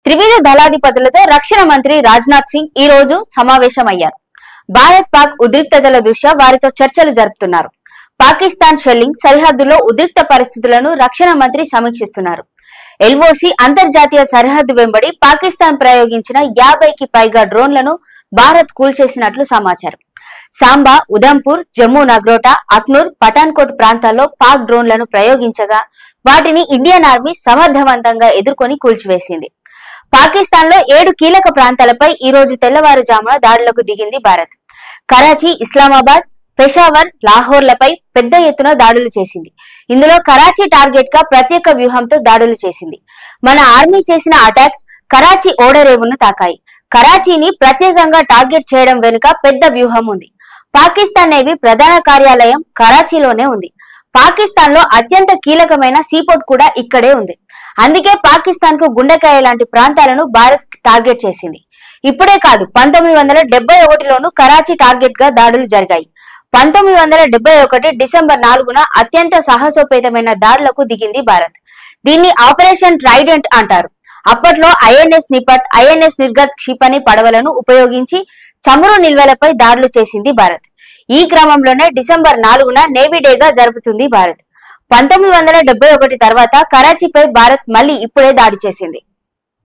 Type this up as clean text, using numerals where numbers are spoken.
త్రివిధ దళాధిపతులతో రక్షణ మంత్రి రాజ్నాథ్ సింగ్ ఈ రోజు సమావేశమయ్యారు. భారత్ పాక్ ఉద్రిక్తతల దృష్ట్యా వారితో చర్చలు జరుపుతున్నారు. పాకిస్తాన్ షెల్లింగ్, సరిహద్దులో ఉద్రిక్త పరిస్థితులను రక్షణ మంత్రి సమీక్షిస్తున్నారు. ఎల్ఓసి అంతర్జాతీయ సరిహద్దు వెంబడి పాకిస్తాన్ ప్రయోగించిన 50కి పైగా డ్రోన్లను భారత్ కూల్చేసినట్లు సమాచారం. సాంబా, ఉదంపూర్, జమ్మూ నగ్రోటా, అఖ్నూర్, పఠాన్కోట్ ప్రాంతాల్లో పాక్ డ్రోన్లను ప్రయోగించగా వాటిని ఇండియన్ ఆర్మీ సమర్థవంతంగా ఎదుర్కొని కూల్చివేసింది. పాకిస్తాన్ లో 7 కీలక ప్రాంతాలపై ఈ రోజు తెల్లవారుజామున దాడులకు దిగింది భారత్. కరాచీ, ఇస్లామాబాద్, పెషావర్, లాహోర్లపై పెద్ద ఎత్తున దాడులు చేసింది. ఇందులో కరాచీ టార్గెట్ గా ప్రత్యేక వ్యూహంతో దాడులు చేసింది. మన ఆర్మీ చేసిన అటాక్స్ కరాచీ ఓడరేవును తాకాయి. కరాచీని ప్రత్యేకంగా టార్గెట్ చేయడం వెనుక పెద్ద వ్యూహం ఉంది. పాకిస్తాన్ నేవీ ప్రధాన కార్యాలయం కరాచీలోనే ఉంది. పాకిస్తాన్ లో అత్యంత కీలకమైన సీపోర్ట్ కూడా ఇక్కడే ఉంది. అందుకే పాకిస్తాన్ కు గుండెకాయ లాంటి ప్రాంతాలను భారత్ టార్గెట్ చేసింది. ఇప్పుడే కాదు, 1971లోనూ కరాచీ టార్గెట్ గా దాడులు జరిగాయి. 1971 డిసెంబర్ 4న అత్యంత సాహసోపేతమైన దాడులకు దిగింది భారత్. దీన్ని ఆపరేషన్ ట్రైడెంట్ అంటారు. అప్పట్లో ఐఎన్ఎస్ నిపట్, ఐఎన్ఎస్ నిర్గత్ క్షిపణి పడవలను ఉపయోగించి చమురు నిల్వలపై దాడులు చేసింది భారత్. ఈ క్రమంలోనే డిసెంబర్ 4న నేవీ డేగా జరుపుతుంది భారత్. 1971 తర్వాత కరాచీపై భారత్ మళ్లీ ఇప్పుడే దాడి చేసింది.